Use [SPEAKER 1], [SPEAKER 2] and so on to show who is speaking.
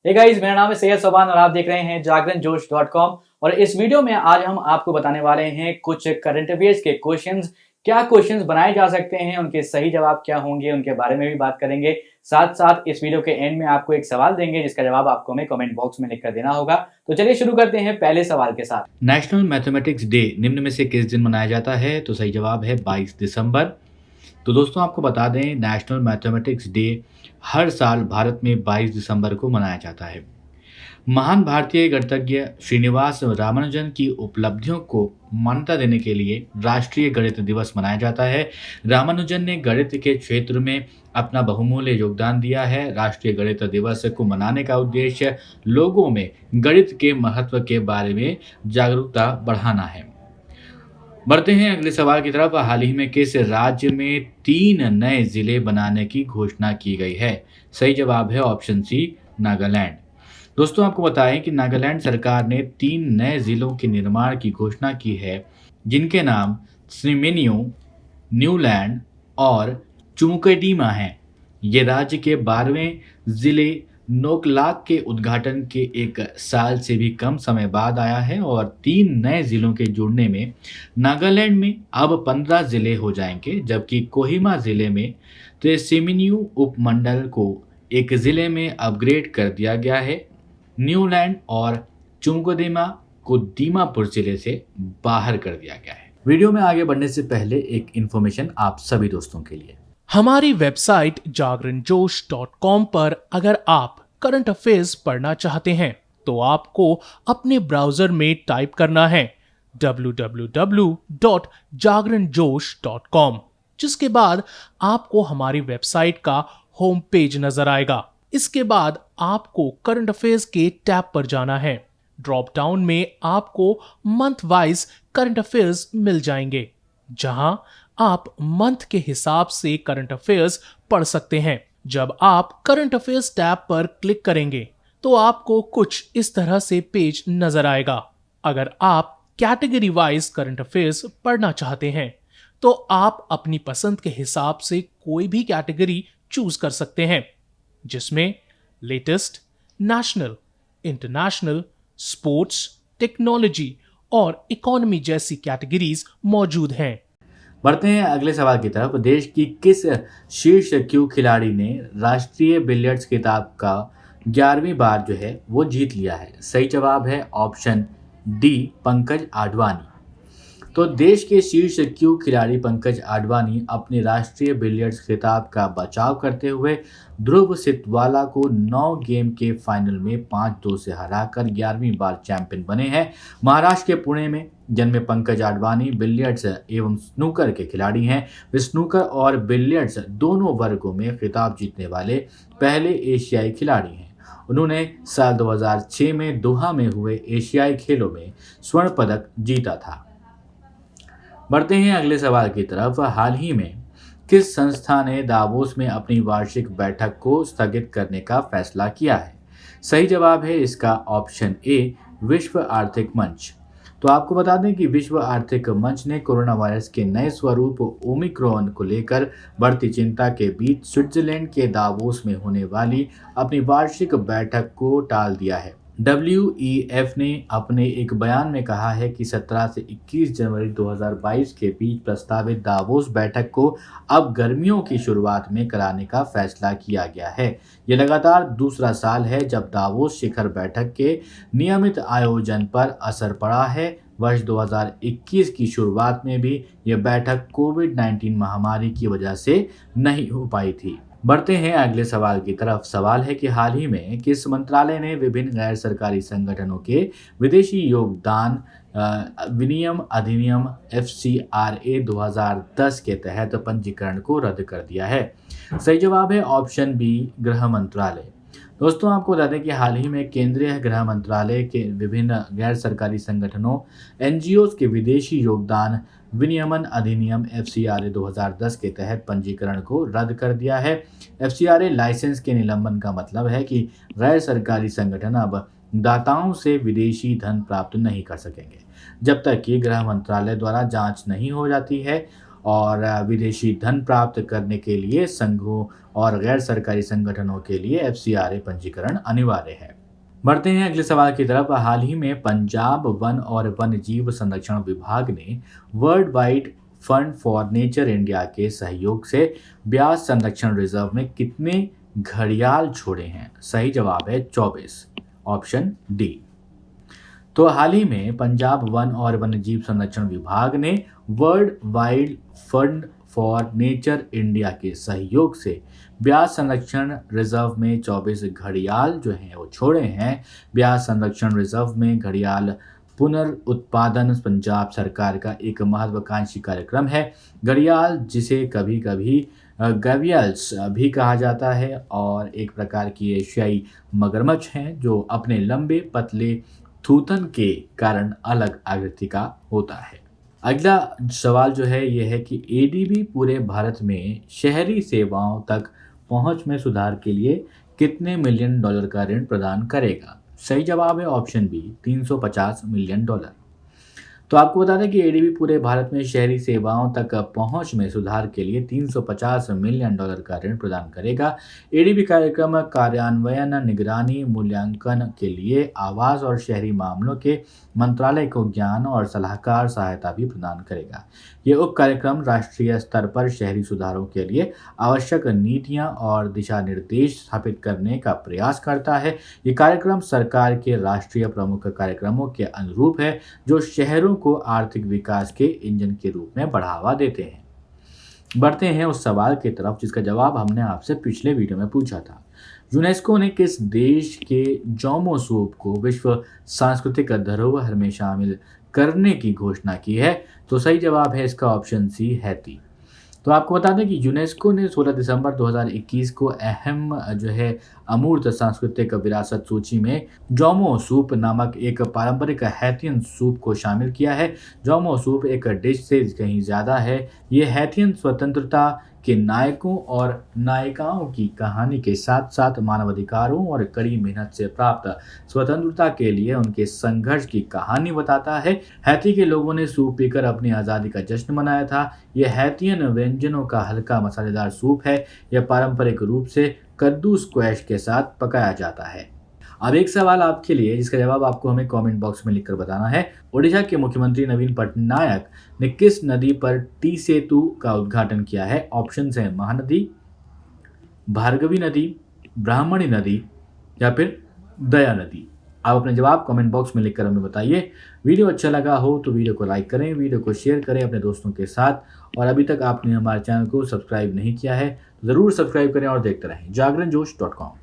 [SPEAKER 1] Hey guys, मेरा नाम है सैयद सोबान और आप देख रहे हैं जागरण जोश .com। और इस वीडियो में आज हम आपको बताने वाले हैं कुछ करंट अफेयर्स के क्वेश्चंस। क्या क्वेश्चंस बनाए जा सकते हैं, उनके सही जवाब क्या होंगे, उनके बारे में भी बात करेंगे। साथ साथ इस वीडियो के एंड में आपको एक सवाल देंगे जिसका जवाब आपको हमें कमेंट बॉक्स में लिखकर देना होगा। तो चलिए शुरू करते हैं पहले सवाल के साथ। नेशनल मैथमेटिक्स डे निम्न में से किस दिन मनाया जाता है? तो सही जवाब है 22 दिसंबर। तो दोस्तों आपको बता दें, नेशनल मैथमेटिक्स डे हर साल भारत में 22 दिसंबर को मनाया जाता है। महान भारतीय गणितज्ञ श्रीनिवास रामानुजन की उपलब्धियों को मान्यता देने के लिए राष्ट्रीय गणित दिवस मनाया जाता है। रामानुजन ने गणित के क्षेत्र में अपना बहुमूल्य योगदान दिया है। राष्ट्रीय गणित दिवस को मनाने का उद्देश्य लोगों में गणित के महत्व के बारे में जागरूकता बढ़ाना है। बढ़ते हैं अगले सवाल की तरफ। हाल ही में किस राज्य में 3 नए जिले बनाने की घोषणा की गई है? सही जवाब है ऑप्शन सी, नागालैंड। दोस्तों आपको बताएं कि नागालैंड सरकार ने 3 नए जिलों के निर्माण की घोषणा की है, जिनके नाम स्रीमेनियो, न्यूलैंड और चुमोकेडिमा हैं। ये राज्य के 12वें जिले नोकलाक के उद्घाटन के 1 साल से भी कम समय बाद आया है और 3 नए जिलों के जुड़ने में नागालैंड में अब 15 जिले हो जाएंगे, जबकि कोहिमा जिले में त्रिसिमिन्यू उपमंडल को एक जिले में अपग्रेड कर दिया गया है। न्यूलैंड और चुंगोदेमा को दीमापुर जिले से बाहर कर दिया गया है। वीडियो में आगे बढ़ने से पहले एक इन्फॉर्मेशन आप सभी दोस्तों के लिए।
[SPEAKER 2] हमारी वेबसाइट जागरणजोश.com पर अगर आप करंट अफेयर्स पढ़ना चाहते हैं तो आपको अपने ब्राउजर में टाइप करना है www.jagranjosh.com, जिसके बाद आपको हमारी वेबसाइट का होम पेज नजर आएगा। इसके बाद आपको करंट अफेयर्स के टैब पर जाना है। ड्रॉप डाउन में आपको मंथ वाइज करंट अफेयर्स मिल जाएंगे, जहां आप मंथ के हिसाब से करंट अफेयर्स पढ़ सकते हैं। जब आप करंट अफेयर्स टैब पर क्लिक करेंगे तो आपको कुछ इस तरह से पेज नजर आएगा। अगर आप कैटेगरी वाइज करंट अफेयर्स पढ़ना चाहते हैं तो आप अपनी पसंद के हिसाब से कोई भी कैटेगरी चूज कर सकते हैं, जिसमें latest, national, international, sports, technology और इकोनॉमी जैसी कैटेगरीज मौजूद हैं।
[SPEAKER 1] बढ़ते हैं अगले सवाल की तरफ। देश की किस शीर्ष क्यू खिलाड़ी ने राष्ट्रीय बिलियर्ड्स खिताब का 11वीं बार जो है वो जीत लिया है? सही जवाब है ऑप्शन डी, पंकज आडवाणी। तो देश के शीर्ष क्यू खिलाड़ी पंकज आडवाणी अपने राष्ट्रीय बिलियर्ड्स खिताब का बचाव करते हुए ध्रुव सितवाला को 9 गेम के फाइनल में 5-2 से हराकर 11वीं बार चैंपियन बने हैं। महाराष्ट्र के पुणे में जन्मे पंकज आडवाणी बिलियर्ड्स एवं स्नूकर के खिलाड़ी हैं। वे स्नूकर और बिलियर्ड्स दोनों वर्गों में खिताब जीतने वाले पहले एशियाई खिलाड़ी हैं। उन्होंने साल 2006 में दोहा में हुए एशियाई खेलों में स्वर्ण पदक जीता था। बढ़ते हैं अगले सवाल की तरफ। हाल ही में किस संस्था ने दावोस में अपनी वार्षिक बैठक को स्थगित करने का फैसला किया है? सही जवाब है इसका ऑप्शन ए, विश्व आर्थिक मंच। तो आपको बता दें कि विश्व आर्थिक मंच ने कोरोना वायरस के नए स्वरूप ओमिक्रॉन को लेकर बढ़ती चिंता के बीच स्विट्जरलैंड के दावोस में होने वाली अपनी वार्षिक बैठक को टाल दिया है। WEF ने अपने एक बयान में कहा है कि 17 से 21 जनवरी 2022 के बीच प्रस्तावित दावोस बैठक को अब गर्मियों की शुरुआत में कराने का फैसला किया गया है। यह लगातार दूसरा साल है जब दावोस शिखर बैठक के नियमित आयोजन पर असर पड़ा है। वर्ष 2021 की शुरुआत में भी यह बैठक कोविड-19 महामारी की वजह से नहीं हो पाई थी। बढ़ते हैं अगले सवाल की तरफ। सवाल है कि हाल ही में किस मंत्रालय ने विभिन्न गैर सरकारी संगठनों के विदेशी योगदान विनियम अधिनियम FCRA 2010 के तहत पंजीकरण को रद्द कर दिया है? सही जवाब है ऑप्शन बी, गृह मंत्रालय। दोस्तों आपको बता दें कि हाल ही में केंद्रीय गृह मंत्रालय के विभिन्न गैर सरकारी संगठनों NGOs के विदेशी योगदान विनियमन अधिनियम FCRA 2010 के तहत पंजीकरण को रद्द कर दिया है। FCRA लाइसेंस के निलंबन का मतलब है कि गैर सरकारी संगठन अब दाताओं से विदेशी धन प्राप्त नहीं कर सकेंगे जब तक कि गृह मंत्रालय द्वारा जांच नहीं हो जाती है और विदेशी धन प्राप्त करने के लिए संघों और गैर सरकारी संगठनों के लिए FCRA पंजीकरण अनिवार्य है। बढ़ते हैं अगले सवाल की तरफ। हाल ही में पंजाब वन और वन्य जीव संरक्षण विभाग ने world wide fund for nature India के सहयोग से ब्यास संरक्षण रिजर्व में कितने घड़ियाल छोड़े हैं? सही जवाब है 24, ऑप्शन डी। तो हाल ही में पंजाब वन और वन्यजीव संरक्षण विभाग ने world wide fund for nature India के सहयोग से ब्यास संरक्षण रिजर्व में 24 घड़ियाल जो हैं वो छोड़े हैं। ब्यास संरक्षण रिजर्व में घड़ियाल पुनर्उत्पादन पंजाब सरकार का एक महत्वाकांक्षी कार्यक्रम है। घड़ियाल, जिसे कभी कभी गैवियल्स भी कहा जाता है, और एक प्रकार की एशियाई मगरमच्छ हैं जो अपने लंबे पतले थूथन के कारण अलग आकृति का होता है। अगला सवाल जो है यह है कि ADB पूरे भारत में शहरी सेवाओं तक पहुंच में सुधार के लिए कितने मिलियन डॉलर का ऋण प्रदान करेगा? सही जवाब है ऑप्शन बी, 350 मिलियन डॉलर। तो आपको बता दें कि ADB पूरे भारत में शहरी सेवाओं तक पहुंच में सुधार के लिए 350 मिलियन डॉलर का ऋण प्रदान करेगा। ADB कार्यक्रम कार्यान्वयन, निगरानी, मूल्यांकन के लिए आवास और शहरी मामलों के मंत्रालय को ज्ञान और सलाहकार सहायता भी प्रदान करेगा। ये उप कार्यक्रम राष्ट्रीय स्तर पर शहरी सुधारों के लिए आवश्यक नीतियां और दिशा निर्देश स्थापित करने का प्रयास करता है। ये कार्यक्रम सरकार के राष्ट्रीय प्रमुख कार्यक्रमों के अनुरूप है जो शहरों को आर्थिक विकास के इंजन के रूप में बढ़ावा देते हैं। बढ़ते हैं उस सवाल की तरफ जिसका जवाब हमने आपसे पिछले वीडियो में पूछा था। यूनेस्को ने किस देश के जोमो सूप को विश्व सांस्कृतिक धरोहर में शामिल करने की घोषणा की है? तो सही जवाब है इसका ऑप्शन सी, हैती। तो आपको बता दें कि यूनेस्को ने 16 दिसंबर 2021 को अहम जो है अमूर्त सांस्कृतिक विरासत सूची में जोमो सूप नामक एक पारंपरिक हैथियन सूप को शामिल किया है। जोमो सूप एक डिश से कहीं ज़्यादा है। ये हैथियन स्वतंत्रता के नायकों और नायिकाओं की कहानी के साथ साथ मानवाधिकारों और कड़ी मेहनत से प्राप्त स्वतंत्रता के लिए उनके संघर्ष की कहानी बताता है। हैती के लोगों ने सूप पीकर अपनी आज़ादी का जश्न मनाया था। यह हैतियन व्यंजनों का हल्का मसालेदार सूप है। यह पारंपरिक रूप से कद्दू स्क्वैश के साथ पकाया जाता है। अब एक सवाल आपके लिए जिसका जवाब आपको हमें कमेंट बॉक्स में लिखकर बताना है। ओडिशा के मुख्यमंत्री नवीन पटनायक ने किस नदी पर टी सेतु का उद्घाटन किया है? ऑप्शन है महानदी, भार्गवी नदी, ब्राह्मणी नदी या फिर दया नदी। आप अपने जवाब कमेंट बॉक्स में लिखकर हमें बताइए। वीडियो अच्छा लगा हो तो वीडियो को लाइक करें, वीडियो को शेयर करें अपने दोस्तों के साथ, और अभी तक आपने हमारे चैनल को सब्सक्राइब नहीं किया है तो ज़रूर सब्सक्राइब करें और देखते रहें जागरणजोश.com।